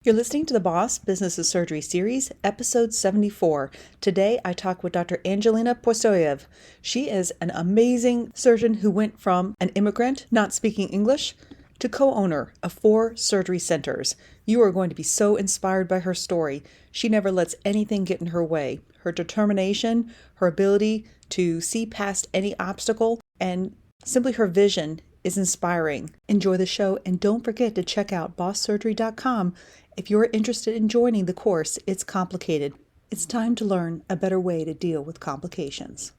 You're listening to the Boss Business of Surgery series, episode 74. Today, I talk with Dr. Angelina Postoev. She is an amazing surgeon who went from an immigrant not speaking English to co-owner of 4 surgery centers. You are going to be so inspired by her story. She never lets anything get in her way. Her determination, her ability to see past any obstacle, and simply her vision is inspiring. Enjoy the show, and don't forget to check out bosssurgery.com. If you're interested in joining the course, it's complicated. It's time to learn a better way to deal with complications.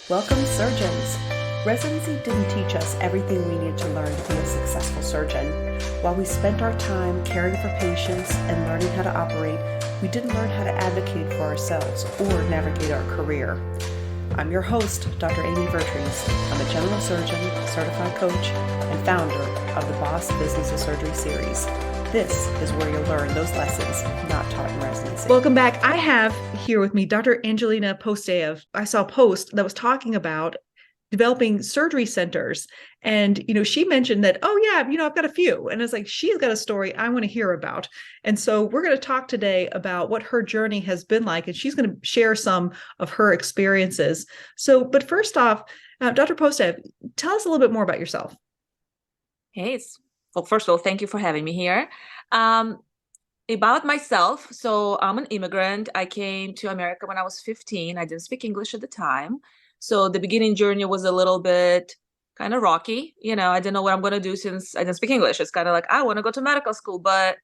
Welcome, surgeons. Residency didn't teach us everything we needed to learn to be a successful surgeon. While we spent our time caring for patients and learning how to operate, we didn't learn how to advocate for ourselves or navigate our career. I'm your host, Dr. Amy Vertrees. I'm a general surgeon, certified coach, and founder of the Boss Business of Surgery series. This is where you'll learn those lessons not taught in residency. Welcome back. I have here with me Dr. Angelina Postoev. I saw a post that was talking about developing surgery centers. And, she mentioned that, I've got a few. And it's like, she's got a story I want to hear about. And so we're going to talk today about what her journey has been like. And she's going to share some of her experiences. So, but first off, Dr. Postoev, tell us a little bit more about yourself. Hey, well, first of all, thank you for having me here. About myself, so I'm an immigrant. I came to America when I was 15. I didn't speak English at the time. So the beginning journey was a little bit kind of rocky. I didn't know what I'm going to do since I didn't speak English. It's kind of like, I want to go to medical school, but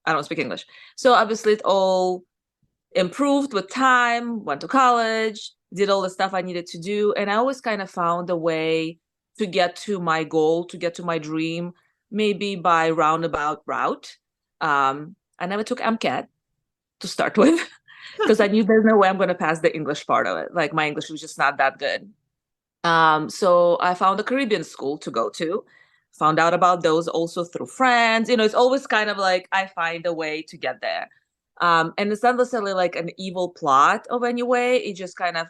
I don't speak English. So obviously it all improved with time, went to college, did all the stuff I needed to do. And I always kind of found a way to get to my goal, to get to my dream, maybe by roundabout route. I never took MCAT to start with because I knew there's no way I'm going to pass the English part of it. Like my English was just not that good. So I found a Caribbean school to go to, found out about those also through friends. It's always kind of like I find a way to get there. And it's not necessarily like an evil plot of any way. It just kind of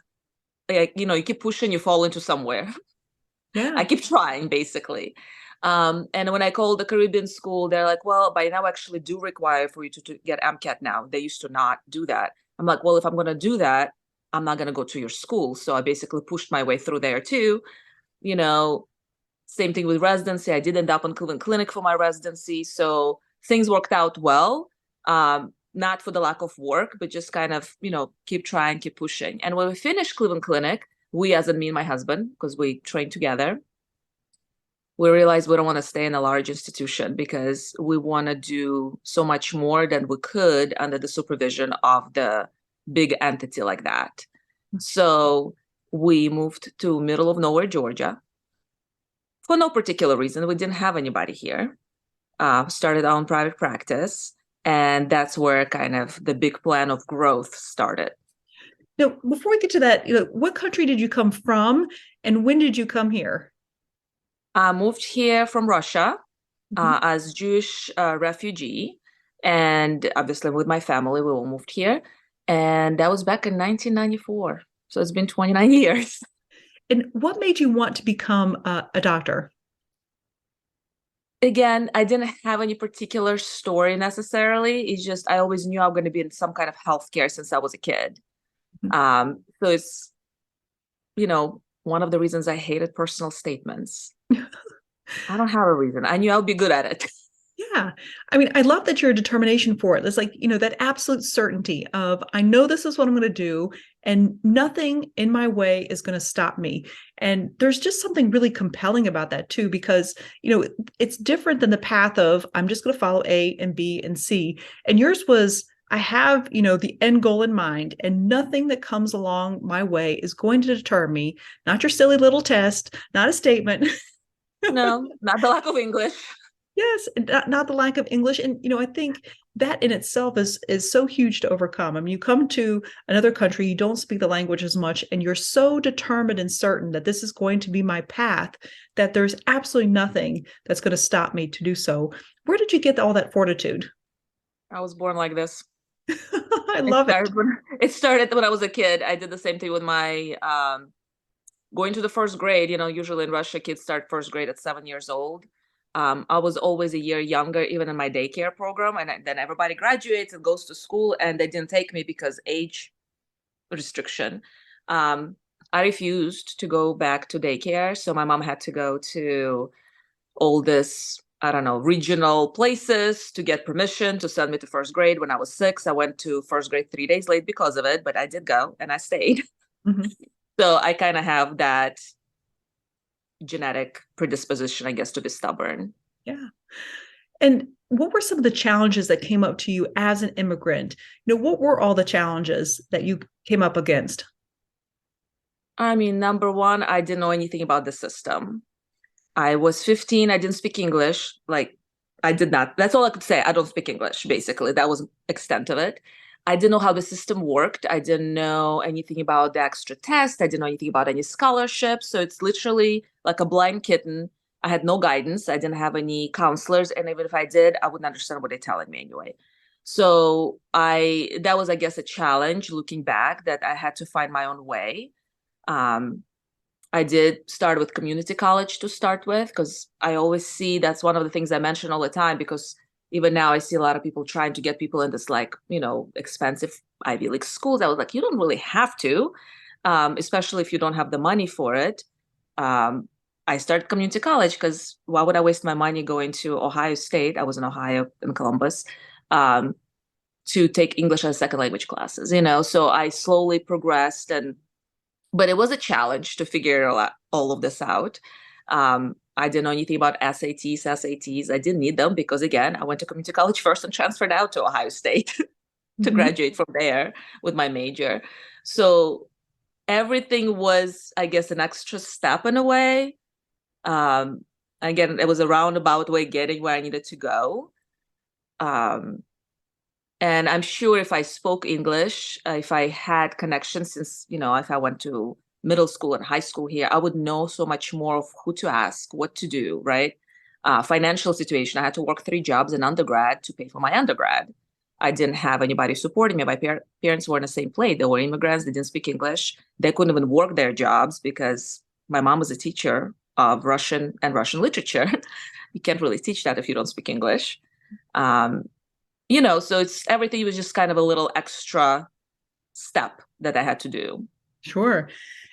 like, you keep pushing, you fall into somewhere. Yeah. I keep trying, basically. And when I called the Caribbean school, they're like, well, by now actually do require for you to get MCAT now. They used to not do that. I'm like, well, if I'm going to do that, I'm not going to go to your school. So I basically pushed my way through there too. Same thing with residency. I did end up on Cleveland Clinic for my residency. So things worked out well. Not for the lack of work, but just kind of, keep trying, keep pushing. And when we finished Cleveland Clinic, we, as in me and my husband, because we trained together, we realized we don't want to stay in a large institution because we want to do so much more than we could under the supervision of the big entity like that. So we moved to middle of nowhere, Georgia, for no particular reason. We didn't have anybody here. Started our own private practice. And that's where kind of the big plan of growth started. Now, before we get to that, what country did you come from and when did you come here? I moved here from Russia as Jewish refugee. And obviously with my family, we all moved here. And that was back in 1994. So it's been 29 years. And what made you want to become a doctor? Again, I didn't have any particular story necessarily. It's just I always knew I was going to be in some kind of healthcare since I was a kid. So it's, one of the reasons I hated personal statements. I don't have a reason. I knew I would be good at it. Yeah. I mean, I love that your determination for it. It's like, that absolute certainty of, I know this is what I'm going to do and nothing in my way is going to stop me. And there's just something really compelling about that too, because, it's different than the path of, I'm just going to follow A and B and C. And yours was, I have, the end goal in mind, and nothing that comes along my way is going to deter me. Not your silly little test, not a statement. No, not the lack of English. Yes, not the lack of English. And, I think that in itself is so huge to overcome. I mean, you come to another country, you don't speak the language as much, and you're so determined and certain that this is going to be my path, that there's absolutely nothing that's going to stop me to do so. Where did you get all that fortitude? I was born like this. I love it. It started when I was a kid. I did the same thing with my going to the first grade. Usually in Russia, kids start first grade at 7 years old. I was always a year younger, even in my daycare program. And then everybody graduates and goes to school, and they didn't take me because age restriction. I refused to go back to daycare. So my mom had to go to all this, I don't know, regional places to get permission to send me to first grade. When I was 6, I went to first grade 3 days late because of it, but I did go and I stayed. Mm-hmm. So I kind of have that genetic predisposition, I guess, to be stubborn. Yeah. And what were some of the challenges that came up to you as an immigrant? What were all the challenges that you came up against? I mean, number one, I didn't know anything about the system. I was 15. I didn't speak English. Like, I did not. That's all I could say. I don't speak English, basically. That was the extent of it. I didn't know how the system worked. I didn't know anything about the extra test. I didn't know anything about any scholarships. So it's literally like a blind kitten. I had no guidance. I didn't have any counselors. And even if I did, I wouldn't understand what they're telling me anyway. So that was, I guess, a challenge looking back, that I had to find my own way. Um, I did start with community college to start with, because I always see that's one of the things I mention all the time, because even now I see a lot of people trying to get people in this, like, expensive Ivy League schools. I was like, you don't really have to, especially if you don't have the money for it. I started community college because why would I waste my money going to Ohio State? I was in Ohio, in Columbus, to take English as a second language classes, So I slowly progressed, but it was a challenge to figure all of this out. I didn't know anything about SATs. I didn't need them because, again, I went to community college first and transferred out to Ohio State to graduate from there with my major. So everything was, I guess, an extra step in a way. Again, it was a roundabout way getting where I needed to go. And I'm sure if I spoke English, if I had connections, since, if I went to middle school and high school here, I would know so much more of who to ask, what to do, right? Financial situation. I had to work 3 jobs in undergrad to pay for my undergrad. I didn't have anybody supporting me. My parents were in the same place. They were immigrants. They didn't speak English. They couldn't even work their jobs because my mom was a teacher of Russian and Russian literature. You can't really teach that if you don't speak English. So it's everything was just kind of a little extra step that I had to do. Sure.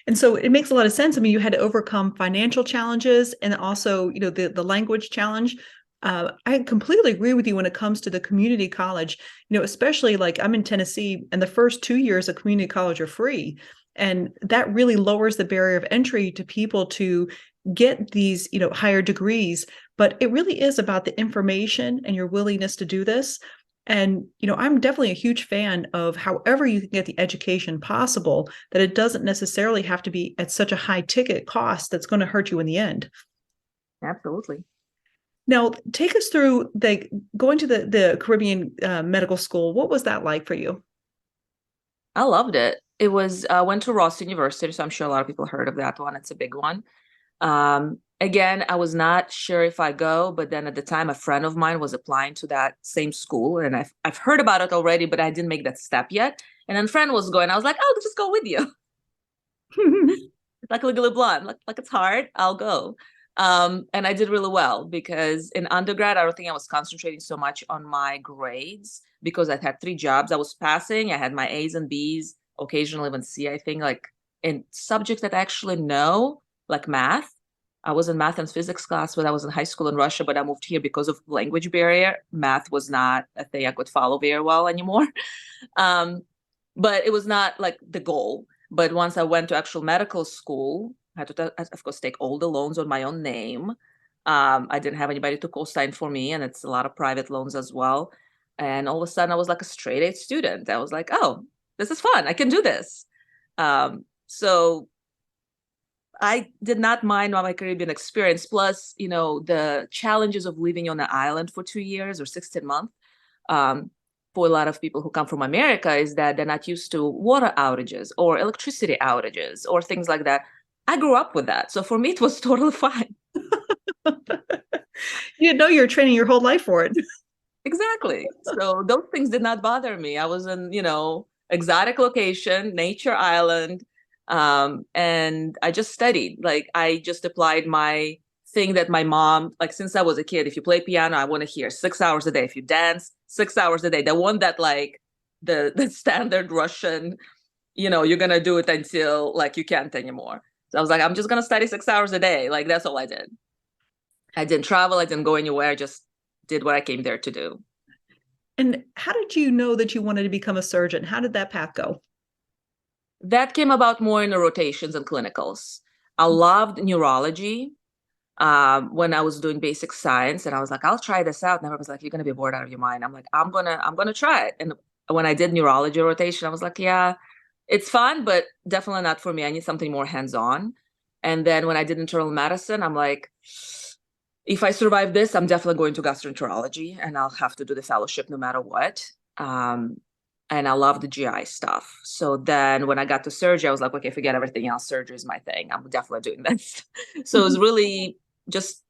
And so it makes a lot of sense. I mean, you had to overcome financial challenges and also, the language challenge. I completely agree with you when it comes to the community college, especially like I'm in Tennessee, and the first 2 years of community college are free. And that really lowers the barrier of entry to people to get these, higher degrees. But it really is about the information and your willingness to do this. And, I'm definitely a huge fan of however you can get the education possible, that it doesn't necessarily have to be at such a high ticket cost that's going to hurt you in the end. Absolutely. Now, take us through going to the Caribbean medical school. What was that like for you? I loved it. It was, I went to Ross University, so I'm sure a lot of people heard of that one. It's a big one. Again, I was not sure if I go, but then at the time, a friend of mine was applying to that same school, and I've heard about it already, but I didn't make that step yet. And then a friend was going. I was like, "I'll just go with you." Like Legally Blonde, like it's hard. I'll go. And I did really well because in undergrad, I don't think I was concentrating so much on my grades because I had 3 jobs. I was passing. I had my A's and B's, occasionally even C, I think, like in subjects that I actually know, like math. I was in math and physics class when I was in high school in Russia, but I moved here because of language barrier. Math was not a thing I could follow very well anymore. But it was not like the goal. But once I went to actual medical school, I had to, of course, take all the loans on my own name. I didn't have anybody to co-sign for me, and it's a lot of private loans as well. And all of a sudden, I was like a straight A student. I was like, oh, this is fun. I can do this. So I did not mind my Caribbean experience. Plus, the challenges of living on an island for 2 years or 16 months. For a lot of people who come from America is that they're not used to water outages or electricity outages or things like that. I grew up with that. So for me, it was totally fine. You know, you're training your whole life for it. Exactly. So those things did not bother me. I was in, exotic location, nature island. And I just studied. Like I just applied my thing that my mom, like since I was a kid, if you play piano, I want to hear 6 hours a day. If you dance, 6 hours a day. They want that like the standard Russian, you're going to do it until like you can't anymore. So I was like, I'm just going to study 6 hours a day. Like that's all I did. I didn't travel. I didn't go anywhere. I just did what I came there to do. And how did you know that you wanted to become a surgeon? How did that path go? That came about more in the rotations and clinicals. I loved neurology when I was doing basic science, and I was like, I'll try this out. And everyone was like, you're going to be bored out of your mind. I'm like, I'm gonna try it. And when I did neurology rotation, I was like, yeah, it's fun, but definitely not for me. I need something more hands-on. And then when I did internal medicine, I'm like, if I survive this, I'm definitely going to gastroenterology, and I'll have to do the fellowship no matter what. And I love the GI stuff. So then when I got to surgery, I was like, okay, forget everything else. Surgery is my thing. I'm definitely doing this. So it was really just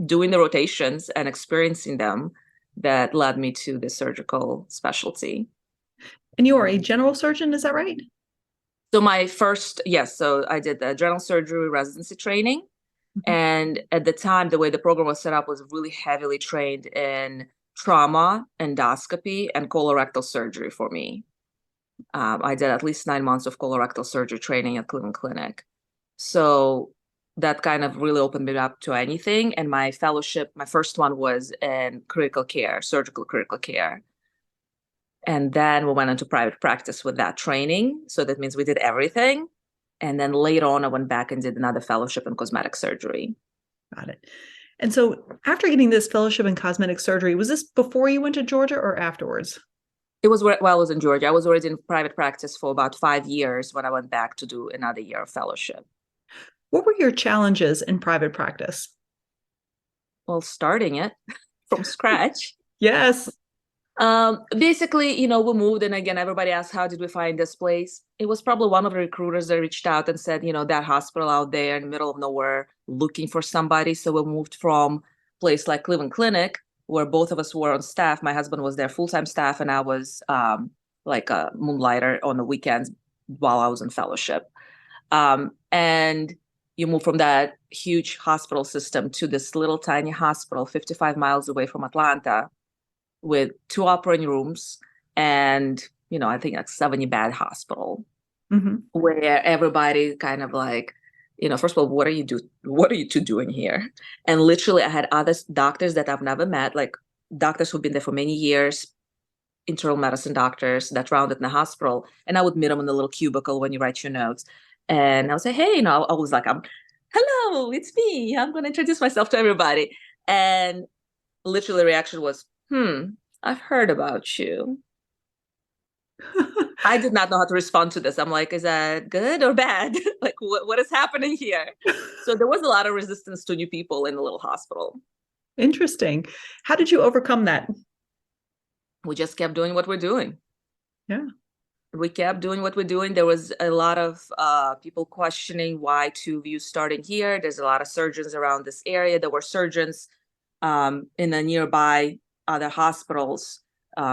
doing the rotations and experiencing them that led me to the surgical specialty. And you are a general surgeon, is that right? So yes, so I did the general surgery residency training. And at the time, the way the program was set up was really heavily trained in trauma, endoscopy, and colorectal surgery for me. I did at least 9 months of colorectal surgery training at Cleveland Clinic. So that kind of really opened me up to anything. And my fellowship, my first one was in critical care, surgical critical care. And then we went into private practice with that training. So that means we did everything. And then later on, I went back and did another fellowship in cosmetic surgery. Got it. And so after getting this fellowship in cosmetic surgery, was this before you went to Georgia or afterwards? It was while I was in Georgia. I was already in private practice for about 5 years when I went back to do another year of fellowship. What were your challenges in private practice? Well, starting it from scratch. Yes. Basically, we moved, and again, everybody asked, how did we find this place? It was probably one of the recruiters that reached out and said, that hospital out there in the middle of nowhere looking for somebody. So we moved from a place like Cleveland Clinic, where both of us were on staff. My husband was there full-time staff, and I was like a moonlighter on the weekends while I was in fellowship. And you move from that huge hospital system to this little tiny hospital 55 miles away from Atlanta, with 2 operating rooms and, I think like 70-bed hospital, where everybody kind of like, first of all, what are you two doing here? And literally I had other doctors that I've never met, like doctors who've been there for many years, internal medicine doctors that rounded in the hospital. And I would meet them in the little cubicle when you write your notes. And I would say, hey, I was like, hello, it's me. I'm going to introduce myself to everybody. And literally the reaction was, I've heard about you. I did not know how to respond to this. I'm like, is that good or bad? Like, what is happening here? So there was a lot of resistance to new people in the little hospital. Interesting. How did you overcome that? We just kept doing what we're doing. Yeah. We kept doing what we're doing. There was a lot of people questioning why 2 of you starting here. There's a lot of surgeons around this area. There were surgeons in the nearby other hospitals.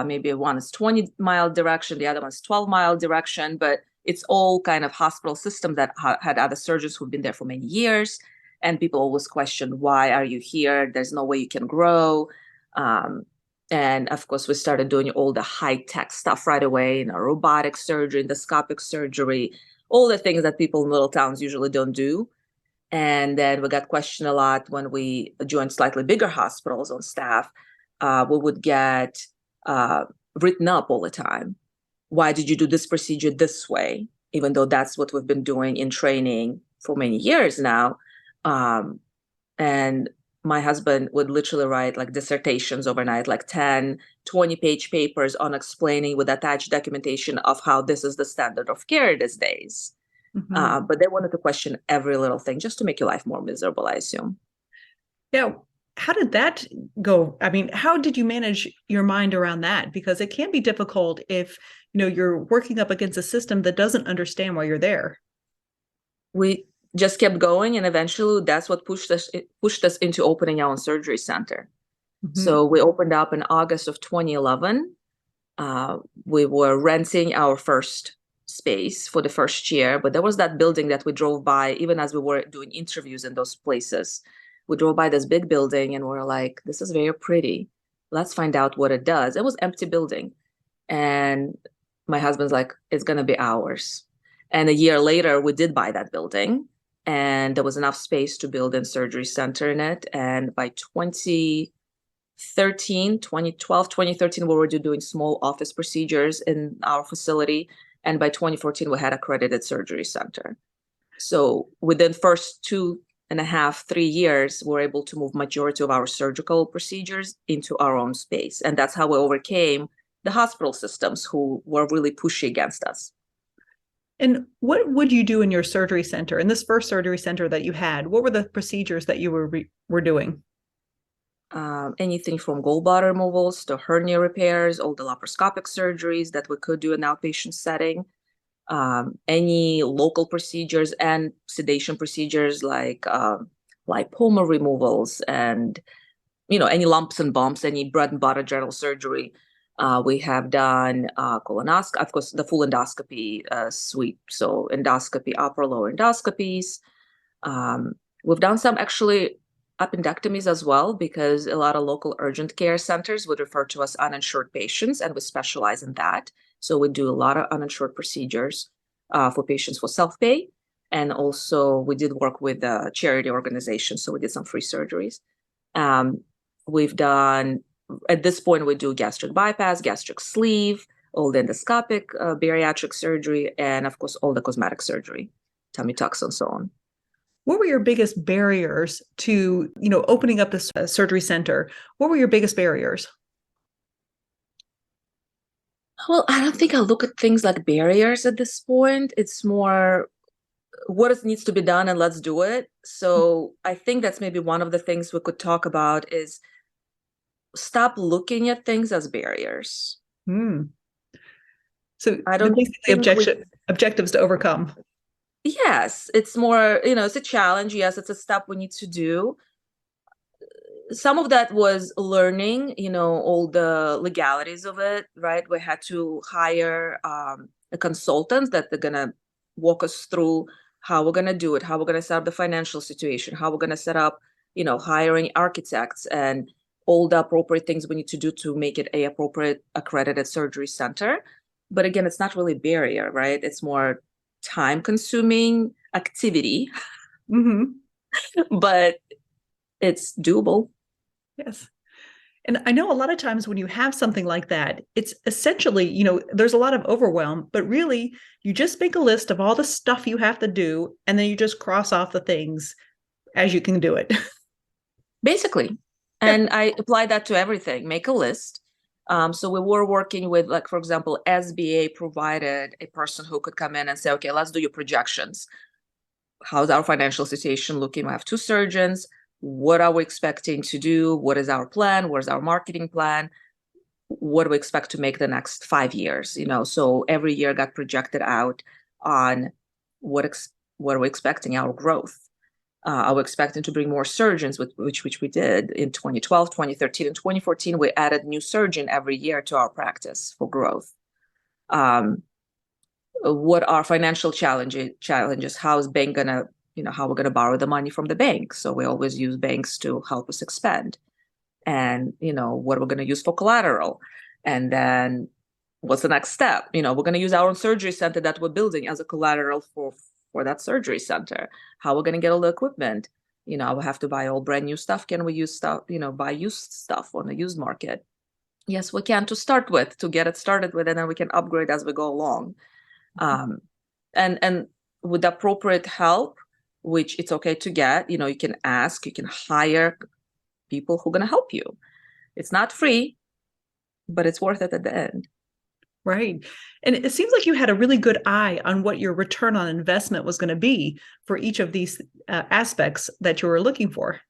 Maybe one is 20-mile direction, the other one's 12-mile direction, but it's all kind of hospital systems that had other surgeons who've been there for many years. And people always question, why are you here? There's no way you can grow. And of course, we started doing all the high-tech stuff right away, robotic surgery, endoscopic surgery, all the things that people in little towns usually don't do. And then we got questioned a lot when we joined slightly bigger hospitals on staff. We would get written up all the time. Why did you do this procedure this way? Even though that's what we've been doing in training for many years now. And my husband would literally write like dissertations overnight, like 10, 20-page papers on explaining with attached documentation of how this is the standard of care these days. But they wanted to question every little thing just to make your life more miserable, I assume. Yeah. How did that go? I mean, how did you manage your mind around that? Because it can be difficult if, you're working up against a system that doesn't understand why you're there. We just kept going, and eventually that's what pushed us into opening our own surgery center. So we opened up in August of 2011. We were renting our first space for the first year, but there was that building that we drove by even as we were doing interviews in those places. we drove by this big building and we're like, this is very pretty. Let's find out what it does. It was an empty building. And my husband's like, it's going to be ours. And a year later, we did buy that building, and there was enough space to build a surgery center in it. And by 2013, we were doing small office procedures in our facility. And by 2014, we had accredited surgery center. So within first 2.5, 3 years, we're able to move majority of our surgical procedures into our own space. And that's how we overcame the hospital systems who were really pushy against us. And what would you do in your surgery center? In this first surgery center that you had, what were the procedures that you were doing? Anything from gallbladder removals to hernia repairs, all the laparoscopic surgeries that we could do in outpatient setting, any local procedures and sedation procedures like lipoma removals and, any lumps and bumps, any bread and butter general surgery. We have done colonoscopy, of course, the full endoscopy suite. So endoscopy, upper, lower endoscopies. We've done some actually appendectomies as well, because a lot of local urgent care centers would refer to us uninsured patients, and we specialize in that. So we do a lot of uninsured procedures for patients for self-pay. And also we did work with a charity organization. So we did some free surgeries. We've done, at this point, we do gastric bypass, gastric sleeve, all the endoscopic bariatric surgery, and of course, all the cosmetic surgery, tummy tucks and so on. What were your biggest barriers to, opening up this surgery center? What were your biggest barriers? Well, I don't think I look at things like barriers at this point. It's more what needs to be done and let's do it. So I think that's maybe one of the things we could talk about is stop looking at things as barriers. So I don't basically objectives to overcome. Yes, it's more, it's a challenge. Yes, it's a step we need to do. Some of that was learning, all the legalities of it, right? We had to hire a consultant that they're going to walk us through how we're going to do it, how we're going to set up the financial situation, how we're going to set up, hiring architects and all the appropriate things we need to do to make it a appropriate accredited surgery center. But again, it's not really a barrier, right? It's more time-consuming activity, but it's doable. Yes. And I know a lot of times when you have something like that, it's essentially, there's a lot of overwhelm, but really you just make a list of all the stuff you have to do, and then you just cross off the things as you can do it. Basically. And I apply that to everything, make a list. So we were working with, like, for example, SBA provided a person who could come in and say, okay, let's do your projections. How's our financial situation looking? We have 2 surgeons. What are we expecting to do? What is our plan? Where's our marketing plan? What do we expect to make the next 5 years? So every year got projected out on what are we expecting our growth. Are we expecting to bring more surgeons, which we did in 2012, 2013, and 2014. We added new surgeon every year to our practice for growth. What are financial challenges? How is bank gonna, how we're gonna borrow the money from the bank? So we always use banks to help us expand. And, what we're gonna use for collateral. And then what's the next step? We're gonna use our own surgery center that we're building as a collateral for that surgery center. How we're going to get all the equipment. We have to buy all brand new stuff. Can we use stuff, buy used stuff on the used market? Yes, we can, to start with, to get it started with, and then we can upgrade as we go along. And with appropriate help, which it's okay to get, you can ask, you can hire people who are going to help you. It's not free, but it's worth it at the end. Right. And it seems like you had a really good eye on what your return on investment was going to be for each of these aspects that you were looking for.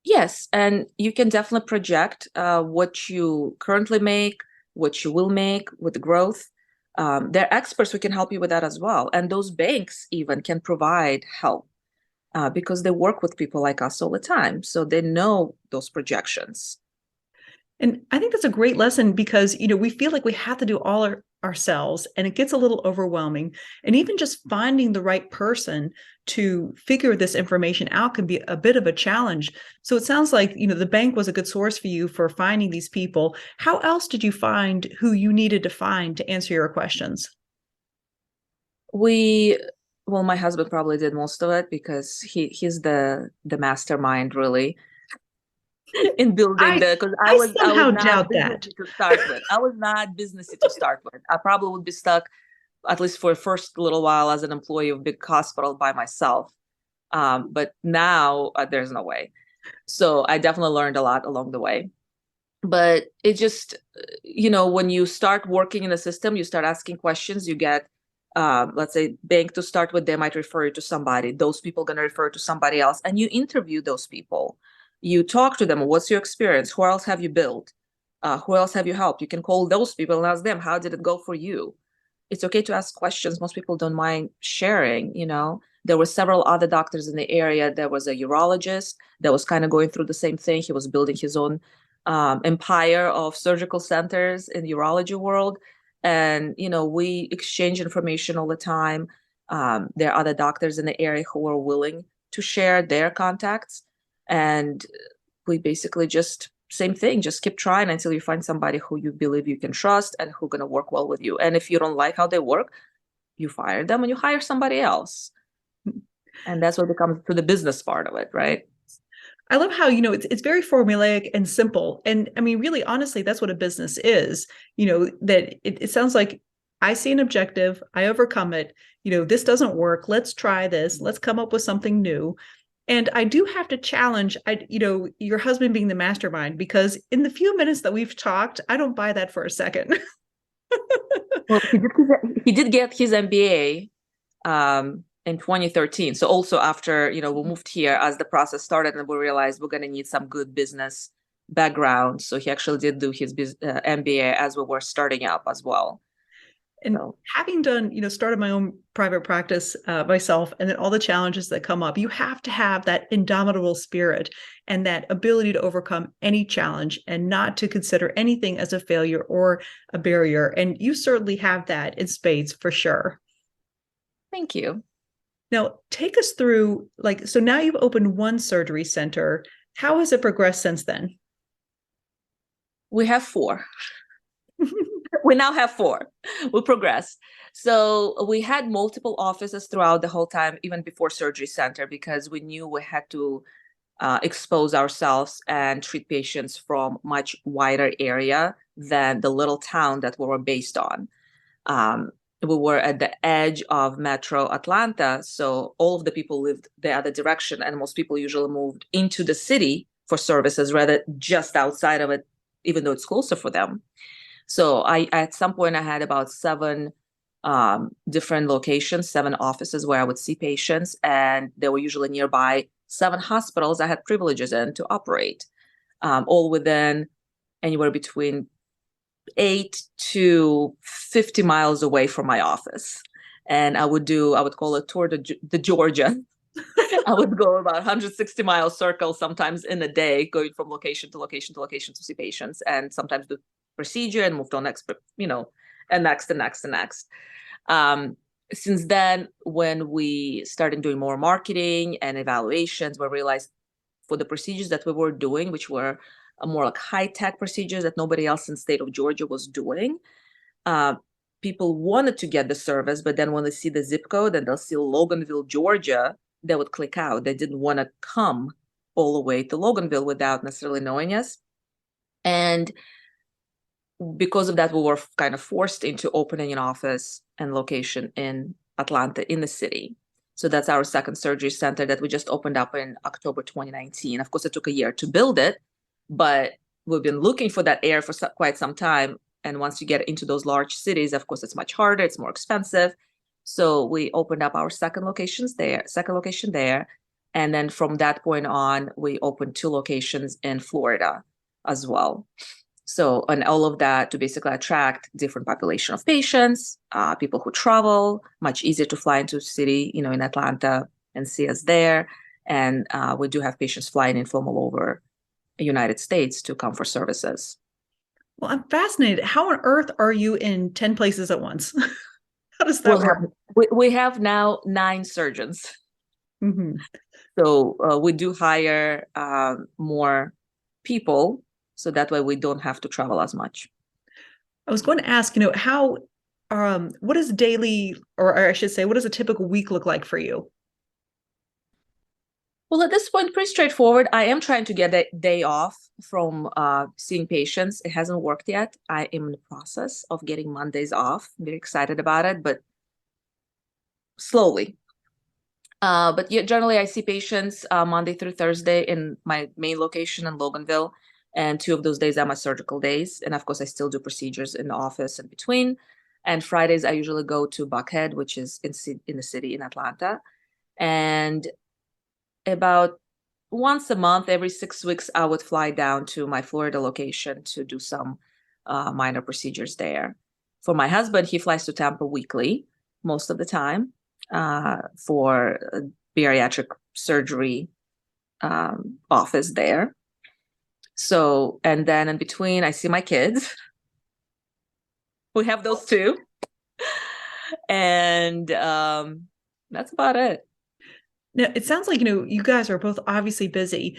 Yes. And you can definitely project what you currently make, what you will make with the growth. There are experts who can help you with that as well. And those banks even can provide help because they work with people like us all the time. So they know those projections. And I think that's a great lesson because, we feel like we have to do all ourselves, and it gets a little overwhelming. And even just finding the right person to figure this information out can be a bit of a challenge. So it sounds like, the bank was a good source for you for finding these people. How else did you find who you needed to find to answer your questions? Well, my husband probably did most of it because he's the mastermind really in building I because I I was I was somehow not doubt that. businessy to start with. I was not businessy to start with. I probably would be stuck at least for the first little while as an employee of a big hospital by myself. But now there's no way. So I definitely learned a lot along the way. But it just, when you start working in the system, you start asking questions, you get, let's say, bank to start with, they might refer you to somebody. Those people going to refer to somebody else. And you interview those people. You talk to them. What's your experience? Who else have you built? Who else have you helped? You can call those people and ask them, how did it go for you? It's okay to ask questions. Most people don't mind sharing. There were several other doctors in the area. There was a urologist that was kind of going through the same thing. He was building his own empire of surgical centers in the urology world. And, we exchange information all the time. There are other doctors in the area who are willing to share their contacts. And we basically just same thing, just keep trying until you find somebody who you believe you can trust and who's going to work well with you. And if you don't like how they work, you fire them and you hire somebody else. And that's what becomes to the business part of it, right? I love how, it's very formulaic and simple. And I mean, really, honestly, that's what a business is. That it sounds like I see an objective, I overcome it. This doesn't work. Let's try this. Let's come up with something new. And I do have to challenge, your husband being the mastermind, because in the few minutes that we've talked, I don't buy that for a second. Well, he did get his MBA in 2013. So also after, we moved here as the process started and we realized we're going to need some good business background. So he actually did do his MBA as we were starting up as well. And having done, started my own private practice myself, and then all the challenges that come up, you have to have that indomitable spirit and that ability to overcome any challenge and not to consider anything as a failure or a barrier. And you certainly have that in spades for sure. Thank you. Now, take us through, so now you've opened one surgery center. How has it progressed since then? We have 4. We now have 4. We progressed. So we had multiple offices throughout the whole time, even before surgery center, because we knew we had to expose ourselves and treat patients from much wider area than the little town that we were based on. We were at the edge of Metro Atlanta, so all of the people lived the other direction, and most people usually moved into the city for services rather just outside of it, even though it's closer for them. So at some point I had about 7 different locations, 7 offices where I would see patients, and they were usually nearby 7 hospitals I had privileges in to operate, all within anywhere between 8 to 50 miles away from my office. And I would call it tour the Georgia. I would go about 160 mile circle sometimes in a day, going from location to location to location to see patients, and sometimes do procedure and move to next, and next and next and next. Since then, when we started doing more marketing and evaluations, we realized for the procedures that we were doing, which were more like high-tech procedures that nobody else in the state of Georgia was doing, people wanted to get the service, but then when they see the zip code and they'll see Loganville, Georgia, they would click out. They didn't want to come all the way to Loganville without necessarily knowing us. And because of that, we were kind of forced into opening an office and location in Atlanta, in the city. So that's our second surgery center that we just opened up in October 2019. Of course, it took a year to build it, but we've been looking for that air for quite some time. And once you get into those large cities, of course, it's much harder, it's more expensive. So we opened up our second location there. And then from that point on, we opened 2 locations in Florida as well. So, and all of that to basically attract different population of patients, people who travel, much easier to fly into the city, in Atlanta and see us there. And we do have patients flying in from all over the United States to come for services. Well, I'm fascinated. How on earth are you in 10 places at once? How does that We'll work? have we have now 9 surgeons. Hmm. So we do hire more people, so that way we don't have to travel as much. I was going to ask, how, what is daily, or I should say, what does a typical week look like for you? Well, at this point, pretty straightforward. I am trying to get a day off from seeing patients. It hasn't worked yet. I am in the process of getting Mondays off. I'm very excited about it, but slowly. But yeah, generally, I see patients Monday through Thursday in my main location in Loganville, and 2 of those days are my surgical days. And of course, I still do procedures in the office in between. And Fridays, I usually go to Buckhead, which is in the city in Atlanta. And about once a month, every 6 weeks, I would fly down to my Florida location to do some minor procedures there. For my husband, he flies to Tampa weekly, most of the time, for a bariatric surgery office there. So, and then in between, I see my kids. We have those two. And that's about it. Now, it sounds like, you guys are both obviously busy.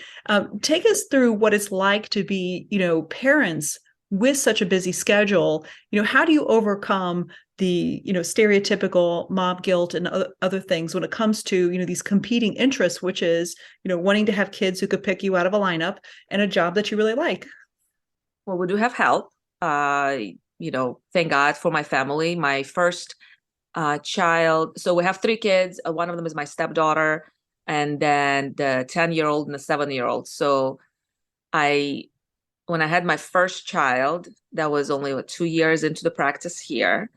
Take us through what it's like to be, parents with such a busy schedule. How do you overcome the, stereotypical mom guilt and other things when it comes to, these competing interests, which is, wanting to have kids who could pick you out of a lineup and a job that you really like? Well, we do have help. Thank God for my family. My first child. So we have 3 kids. One of them is my stepdaughter, and then the 10-year-old and the 7-year-old. So I, when I had my first child, that was only 2 years into the practice here.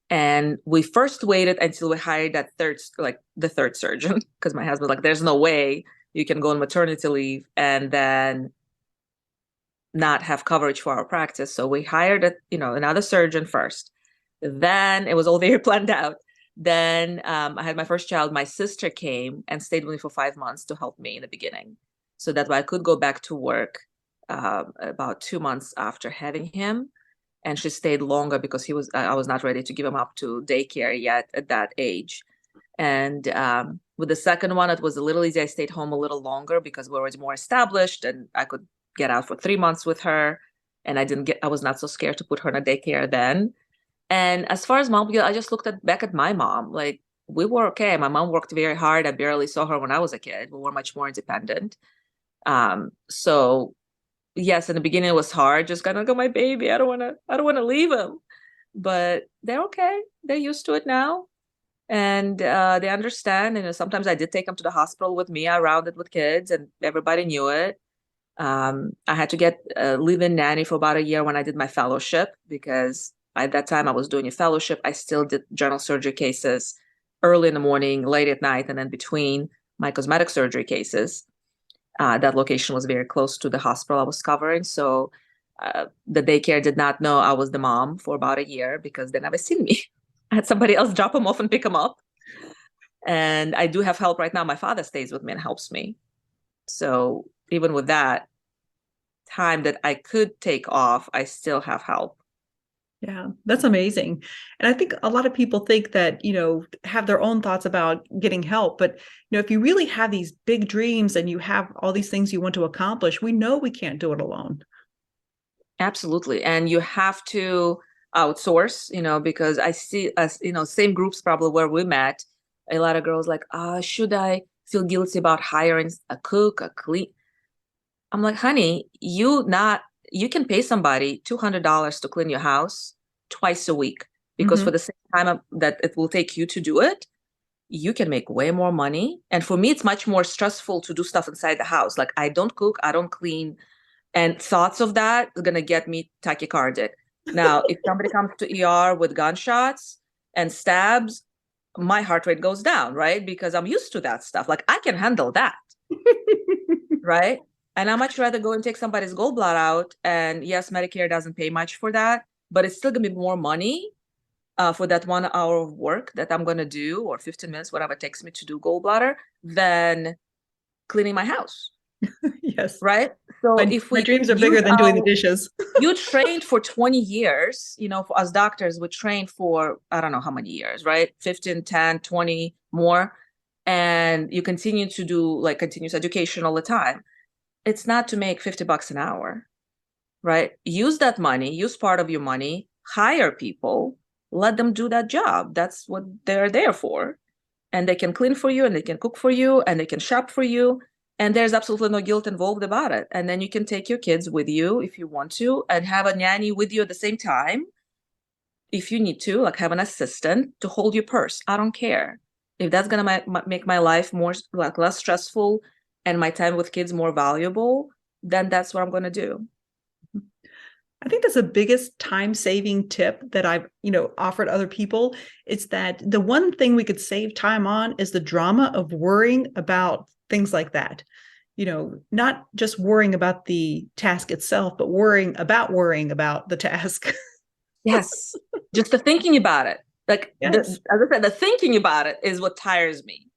And we first waited until we hired the third surgeon, because my husband was like, there's no way you can go on maternity leave and then not have coverage for our practice. So we hired another surgeon first. Then it was all very planned out. Then I had my first child. My sister came and stayed with me for 5 months to help me in the beginning, so that way I could go back to work about 2 months after having him. And she stayed longer because I was not ready to give him up to daycare yet at that age. And with the second one, it was a little easy. I stayed home a little longer because we were already more established, and I could get out for 3 months with her. And I was not so scared to put her in a daycare then. And as far as mom guilt, I just looked back at my mom. Like, we were okay. My mom worked very hard. I barely saw her when I was a kid. We were much more independent. So yes, in the beginning it was hard. Just kind of go, my baby. I don't want to leave him. But they're okay. They're used to it now. And they understand. And sometimes I did take them to the hospital with me. I rounded with kids, and everybody knew it. I had to get a live-in nanny for about a year when I did my fellowship, because at that time I was doing a fellowship. I still did general surgery cases early in the morning, late at night, and then between my cosmetic surgery cases. That location was very close to the hospital I was covering. So the daycare did not know I was the mom for about a year because they never seen me. I had somebody else drop them off and pick them up. And I do have help right now. My father stays with me and helps me. So even with that time that I could take off, I still have help. Yeah, that's amazing. And I think a lot of people think that, have their own thoughts about getting help. But, if you really have these big dreams and you have all these things you want to accomplish, we know we can't do it alone. Absolutely. And you have to outsource, because I see us, same groups probably where we met, a lot of girls like, should I feel guilty about hiring a cook, a clean? I'm like, honey, you can pay somebody $200 to clean your house twice a week, because for Hmm. the same time that it will take you to do it, you can make way more money. And for me, it's much more stressful to do stuff inside the house. Like, I don't cook, I don't clean, and thoughts of that are gonna get me tachycardic. Now, if somebody comes to ER with gunshots and stabs, my heart rate goes down, right? Because I'm used to that stuff. Like, I can handle that, right? And I much rather go and take somebody's gallbladder out. And yes, Medicare doesn't pay much for that, but it's still gonna be more money for that 1 hour of work that I'm gonna do, or 15 minutes, whatever it takes me to do gallbladder, than cleaning my house. Yes. right? So if My we dreams are use bigger than doing the our, dishes. you trained for 20 years, for us doctors, we trained for, I don't know how many years, right? 15, 10, 20 more. And you continue to do like continuous education all the time. It's not to make $50 an hour, right? Use that money, use part of your money, hire people, let them do that job. That's what they're there for. And they can clean for you, and they can cook for you, and they can shop for you. And there's absolutely no guilt involved about it. And then you can take your kids with you if you want to, and have a nanny with you at the same time. If you need to, like have an assistant to hold your purse. I don't care. If that's going to make my life more, like less stressful and my time with kids more valuable, then that's what I'm going to do. I think that's the biggest time-saving tip that I've, offered other people. It's that the one thing we could save time on is the drama of worrying about things like that. Not just worrying about the task itself, but worrying about the task. Yes. Just the thinking about it. Like Yes. as I said, the thinking about it is what tires me.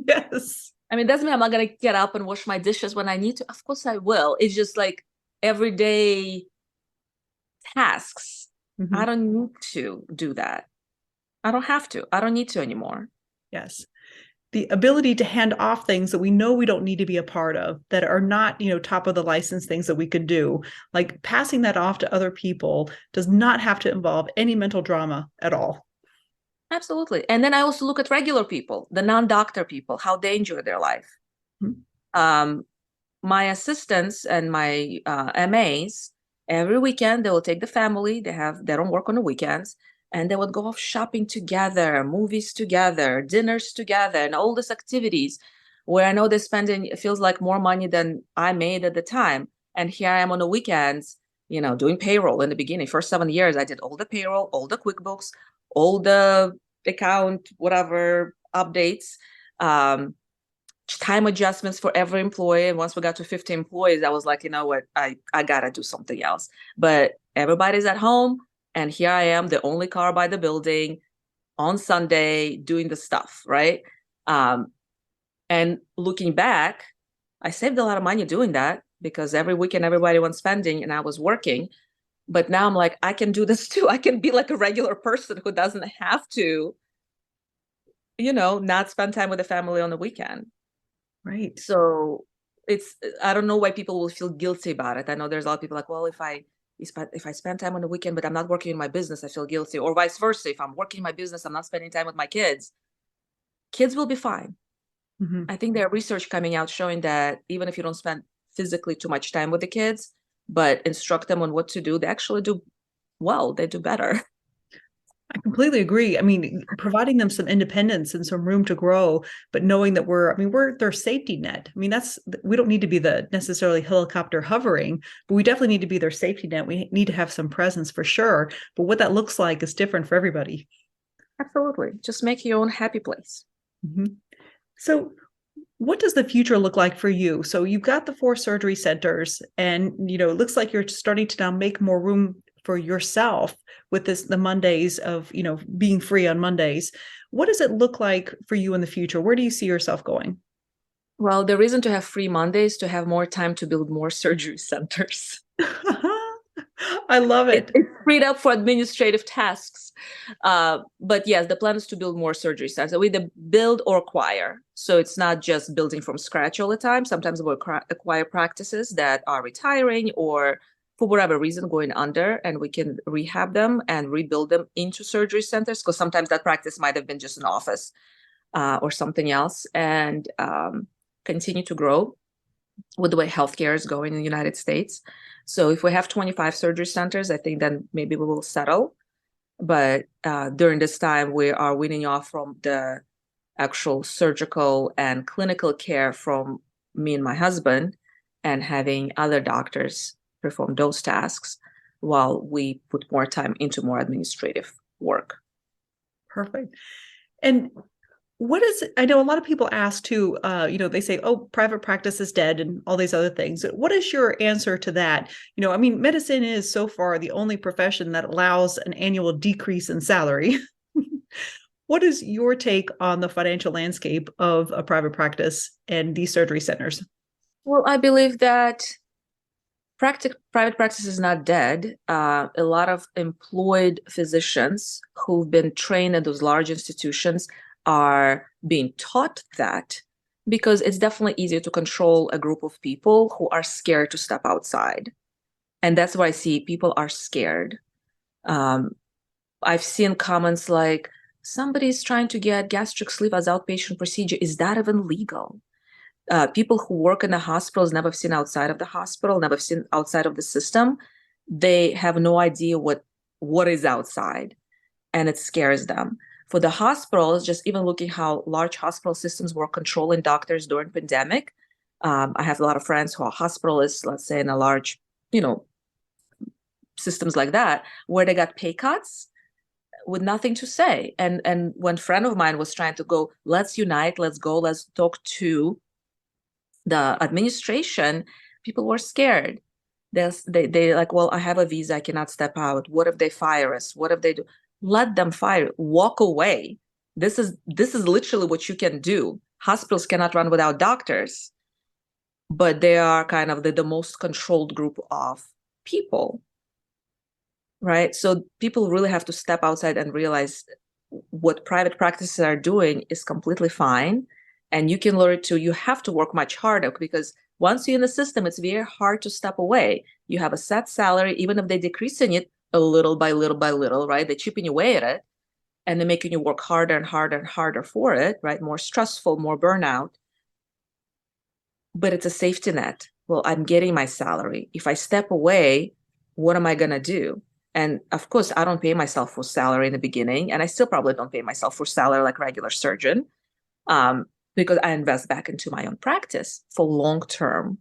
Yes. I mean, doesn't mean I'm not gonna get up and wash my dishes when I need to. Of course I will. It's just like everyday tasks. I Mm-hmm. don't need to do that. I don't have to. I don't need to anymore. Yes. The ability to hand off things that we know we don't need to be a part of, that are not, top of the license things that we could do, like passing that off to other people does not have to involve any mental drama at all. Absolutely. And then I also look at regular people, the non-doctor people, how they enjoy their life. Mm-hmm. My assistants and my MAs, every weekend they will take the family. They don't work on the weekends, and they would go off shopping together, movies together, dinners together, and all these activities where I know they're spending, it feels like more money than I made at the time. And here I am on the weekends, doing payroll in the beginning. First 7 years, I did all the payroll, all the QuickBooks, all the account, whatever updates. Time adjustments for every employee. And once we got to 50 employees, I was like, you know what, I gotta do something else. But everybody's at home, and here I am, the only car by the building on Sunday doing the stuff, right? And looking back, I saved a lot of money doing that, because every weekend everybody was spending and I was working. But now I'm like, I can do this too. I can be like a regular person who doesn't have to, not spend time with the family on the weekend. Right. So I don't know why people will feel guilty about it. I know there's a lot of people like, well, if I spend time on the weekend, but I'm not working in my business, I feel guilty, or vice versa. If I'm working in my business, I'm not spending time with my kids. Kids will be fine. Mm-hmm. I think there's research coming out showing that even if you don't spend physically too much time with the kids, but instruct them on what to do, they actually do well. They do better. I completely agree. I mean, providing them some independence and some room to grow, but knowing that we're their safety net. I mean, we don't need to be the necessarily helicopter hovering, but we definitely need to be their safety net. We need to have some presence for sure. But what that looks like is different for everybody. Absolutely. Just make your own happy place. Mm-hmm. So, what does the future look like for you? So you've got the 4 surgery centers, and it looks like you're starting to now make more room for yourself with the Mondays of being free on Mondays. What does it look like for you in the future? Where do you see yourself going? Well, the reason to have free Mondays is to have more time to build more surgery centers. I love it. It's freed up for administrative tasks. But yes, the plan is to build more surgery centers. We either build or acquire. So it's not just building from scratch all the time. Sometimes we'll acquire practices that are retiring or for whatever reason going under, and we can rehab them and rebuild them into surgery centers, because sometimes that practice might have been just an office or something else, and continue to grow with the way healthcare is going in the United States. So if we have 25 surgery centers, I think then maybe we will settle. But during this time, we are weaning off from the actual surgical and clinical care from me and my husband, and having other doctors perform those tasks while we put more time into more administrative work. Perfect. And I know a lot of people ask too, they say, oh, private practice is dead and all these other things. What is your answer to that? I mean, medicine is so far the only profession that allows an annual decrease in salary. What is your take on the financial landscape of a private practice and these surgery centers? Well, I believe that private practice is not dead. A lot of employed physicians who've been trained in those large institutions are being taught that because it's definitely easier to control a group of people who are scared to step outside. And that's why I see people are scared. Um, I've seen comments like, somebody's trying to get gastric sleeve as outpatient procedure. Is that even legal? People who work in the hospitals never seen outside of the hospital, never seen outside of the system. They have no idea what is outside, and it scares them. For the hospitals, just even looking how large hospital systems were controlling doctors during pandemic. I have a lot of friends who are hospitalists, let's say in a large, systems like that, where they got pay cuts with nothing to say. And when a friend of mine was trying to go, let's unite, let's go, let's talk to the administration, people were scared. They like, well, I have a visa, I cannot step out. What if they fire us? What if they do? Let them fire. Walk away. This is literally what you can do. Hospitals cannot run without doctors, but they are kind of the most controlled group of people, right? So people really have to step outside and realize what private practices are doing is completely fine. And you can learn to, you have to work much harder because once you're in the system, it's very hard to step away. You have a set salary, even if they're decreasing it a little by little by little, right? They're chipping away at it and they're making you work harder and harder and harder for it, right? More stressful, more burnout. But it's a safety net. Well, I'm getting my salary. If I step away, what am I going to do? And of course, I don't pay myself for salary in the beginning, and I still probably don't pay myself for salary like regular surgeon, because I invest back into my own practice for long term.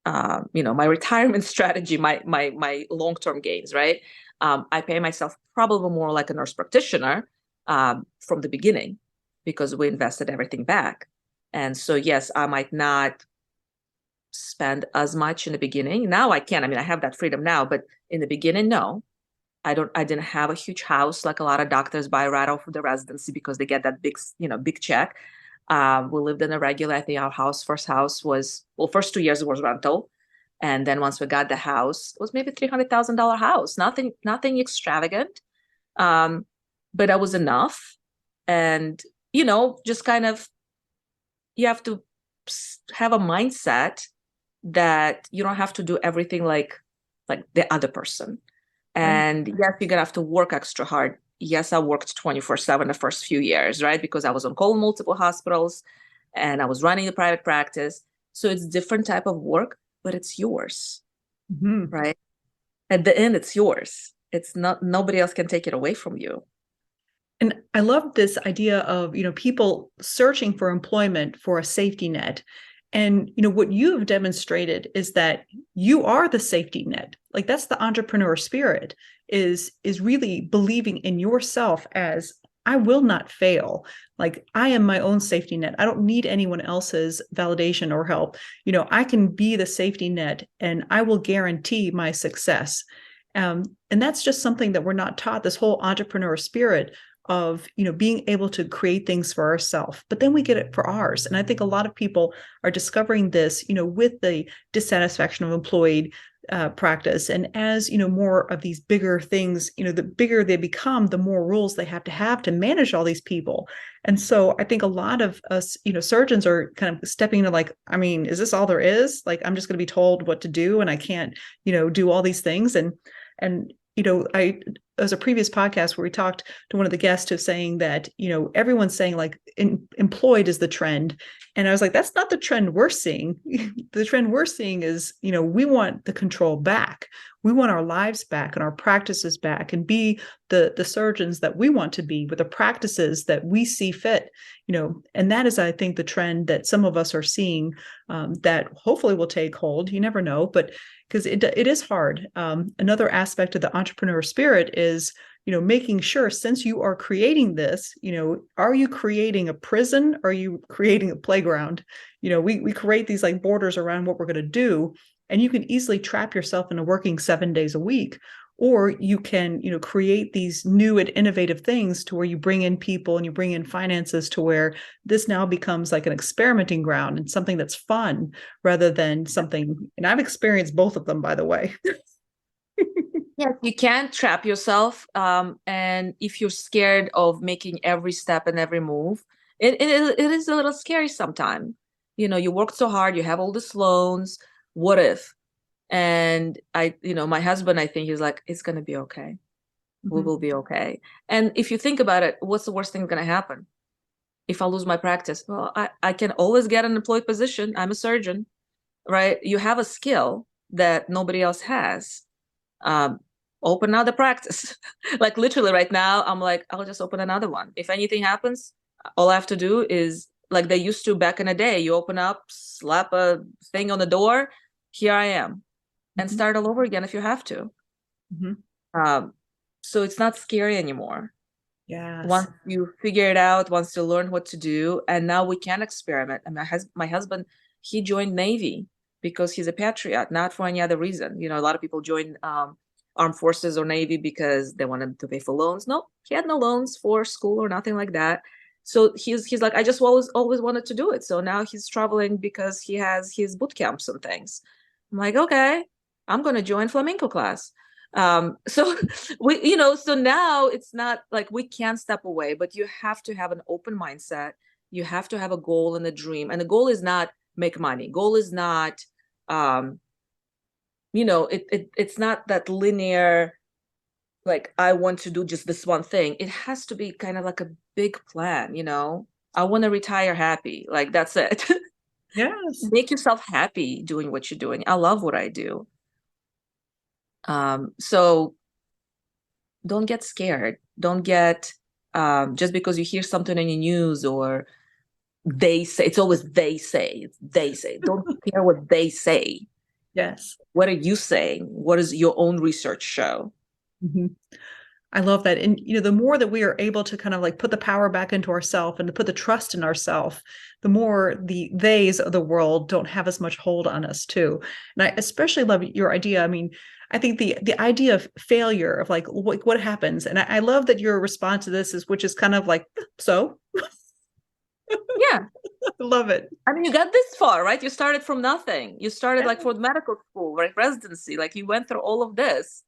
My retirement strategy, my long term gains, right? I pay myself probably more like a nurse practitioner from the beginning because we invested everything back. And so, yes, I might not spend as much in the beginning. Now I can. I mean, I have that freedom now, but in the beginning, no. I didn't have a huge house like a lot of doctors buy right off of the residency because they get that big check. We lived in a regular, I think our first house was, well, first 2 years it was rental. And then once we got the house, it was maybe $300,000 house, nothing extravagant. But that was enough. And, just kind of, you have to have a mindset that you don't have to do everything like the other person. And yes, you're gonna have to work extra hard. Yes, I worked 24/7 the first few years, right? Because I was on call in multiple hospitals and I was running a private practice. So it's different type of work, but it's yours, right? At the end, it's yours. It's not, nobody else can take it away from you. And I love this idea of, people searching for employment for a safety net. And, what you have demonstrated is that you are the safety net. Like that's the entrepreneur spirit is really believing in yourself as I will not fail. Like I am my own safety net. I don't need anyone else's validation or help. I can be the safety net and I will guarantee my success. And that's just something that we're not taught, this whole entrepreneur spirit of being able to create things for ourselves, but then we get it for ours. And I think a lot of people are discovering this with the dissatisfaction of employed practice, and as more of these bigger things, the bigger they become, the more rules they have to manage all these people. And so I think a lot of us surgeons are kind of stepping into like, I mean, is this all there is? Like I'm just going to be told what to do and I can't do all these things. And there was a previous podcast where we talked to one of the guests who's saying that, everyone's saying like employed is the trend. And I was like, that's not the trend we're seeing. The trend we're seeing is, we want the control back. We want our lives back and our practices back and be the surgeons that we want to be with the practices that we see fit, and that is, I think, the trend that some of us are seeing that hopefully will take hold. You never know, but because it is hard. Another aspect of the entrepreneur spirit is, making sure since you are creating this, are you creating a prison? Or are you creating a playground? We create these like borders around what we're going to do, and you can easily trap yourself into working 7 days a week. or you can, create these new and innovative things to where you bring in people and you bring in finances to where this now becomes like an experimenting ground and something that's fun rather than something. And I've experienced both of them, by the way. Yes, you can't trap yourself. And if you're scared of making every step and every move, it is a little scary sometimes. You worked so hard, you have all these loans. What if? And my husband, I think he's like, it's going to be okay. We will be okay. And if you think about it, what's the worst thing going to happen? If I lose my practice, well, I can always get an employed position. I'm a surgeon, right? You have a skill that nobody else has. Open another practice. Like literally right now, I'm like, I'll just open another one. If anything happens, all I have to do is like they used to back in the day, you open up, slap a thing on the door, here I am, and start all over again if you have to. So it's not scary anymore. Yes. Once you figure it out, once you learn what to do, and now we can experiment. And my husband, he joined Navy because he's a patriot, not for any other reason. A lot of people join armed forces or Navy because they wanted to pay for loans. No, he had no loans for school or nothing like that. So he's like, I just always wanted to do it. So now he's traveling because he has his boot camps and things. I'm like, okay, I'm going to join flamenco class. So so now it's not like we can't step away, but you have to have an open mindset. You have to have a goal and a dream. And the goal is not make money. Goal is not, it's not that linear, like I want to do just this one thing. It has to be kind of like a big plan, I want to retire happy. Like that's it. Yes. Make yourself happy doing what you're doing. I love what I do. So don't get scared. Don't get, just because you hear something in the news or they say, it's always they say. Don't care what they say. Yes. What are you saying? What does your own research show? I love that. And, the more that we are able to kind of like put the power back into ourselves and to put the trust in ourselves, the more the theys of the world don't have as much hold on us too. And I especially love your idea. I mean, I think the idea of failure of like what happens. And I love that your response to this which is kind of like, so. Yeah. I love it. I mean, you got this far, right? You started from nothing. You started like for medical school, right? Residency, like you went through all of this.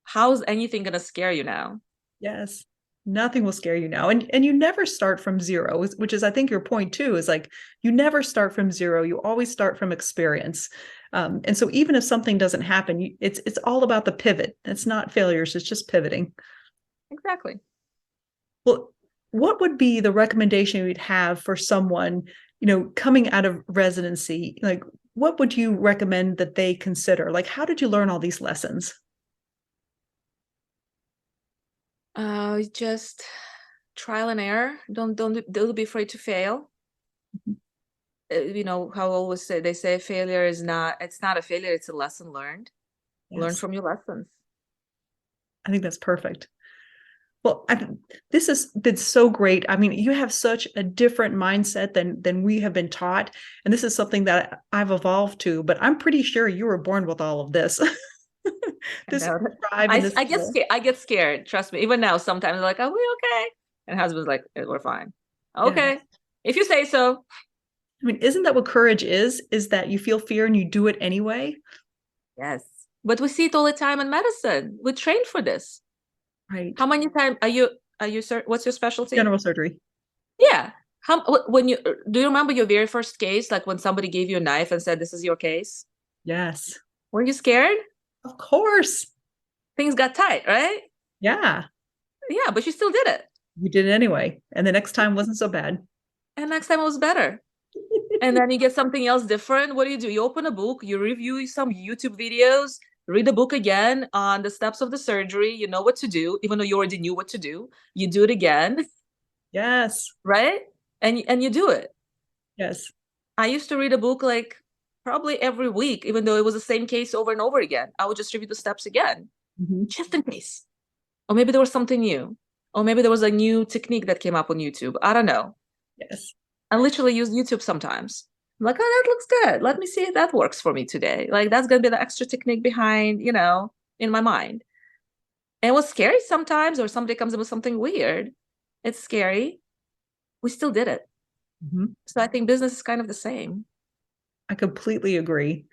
How's anything going to scare you now? Yes. Nothing will scare you now. And you never start from zero, which is, I think, your point too, is like, you never start from zero. You always start from experience. And so even if something doesn't happen, it's all about the pivot. It's not failures. It's just pivoting. Exactly. Well, what would be the recommendation you'd have for someone, coming out of residency? Like, what would you recommend that they consider? Like, how did you learn all these lessons? Just trial and error. Don't be afraid to fail. How I always say, they say failure it's not a failure, it's a lesson learned. Yes. Learn from your lessons. I think that's perfect. Well, this has been so great. I mean, you have such a different mindset than we have been taught. And this is something that I've evolved to, but I'm pretty sure you were born with all of this. I get scared. Trust me. Even now, sometimes I'm like, are we okay? And husband's like, we're fine. Okay. Yeah. If you say so. I mean, isn't that what courage is that you feel fear and you do it anyway? Yes. But we see it all the time in medicine. We train for this. Right. How many times are you, what's your specialty? General surgery. Yeah. Do you remember your very first case? Like when somebody gave you a knife and said, this is your case? Yes. Were you scared? Of course. Things got tight, right? Yeah. Yeah, but you still did it. You did it anyway. And the next time wasn't so bad. And next time it was better. And then you get something else different. What do? You open a book, you review some YouTube videos, read the book again on the steps of the surgery. You know what to do, even though you already knew what to do. You do it again. Yes. Right? And you do it. Yes. I used to read a book like probably every week, even though it was the same case over and over again. I would just review the steps again, just in case. Or maybe there was something new. Or maybe there was a new technique that came up on YouTube. I don't know. Yes. I literally use YouTube sometimes. I'm like, oh, that looks good. Let me see if that works for me today. Like, that's going to be the extra technique behind, in my mind. And it was scary sometimes, or somebody comes in with something weird. It's scary. We still did it. Mm-hmm. So I think business is kind of the same. I completely agree.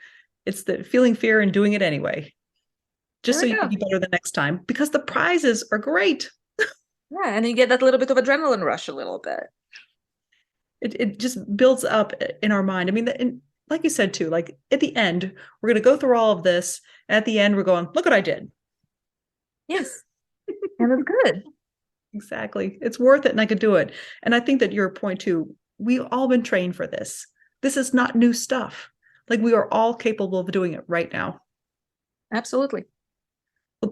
It's the feeling fear and doing it anyway, just There so we you can go. be better the next time, because the prizes are great. Yeah, and you get that little bit of adrenaline rush a little bit. It just builds up in our mind. I mean, like you said too, like at the end, we're going to go through all of this. And at the end, we're going, look what I did. Yes, and it's good. Exactly. It's worth it and I could do it. And I think that your point too, we've all been trained for this. This is not new stuff. Like we are all capable of doing it right now. Absolutely.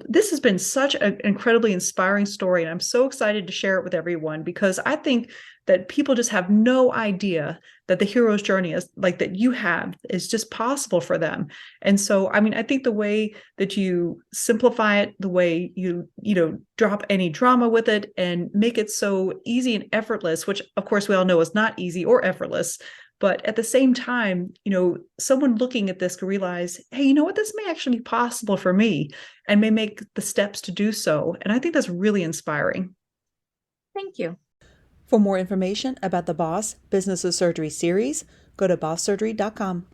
This has been such an incredibly inspiring story, and I'm so excited to share it with everyone because I think that people just have no idea that the hero's journey is like that you have is just possible for them. And so, I mean, I think the way that you simplify it, the way you drop any drama with it and make it so easy and effortless, which of course we all know is not easy or effortless. But at the same time, someone looking at this can realize, hey, you know what? This may actually be possible for me and may make the steps to do so. And I think that's really inspiring. Thank you. For more information about the Boss Business of Surgery series, go to bosssurgery.com.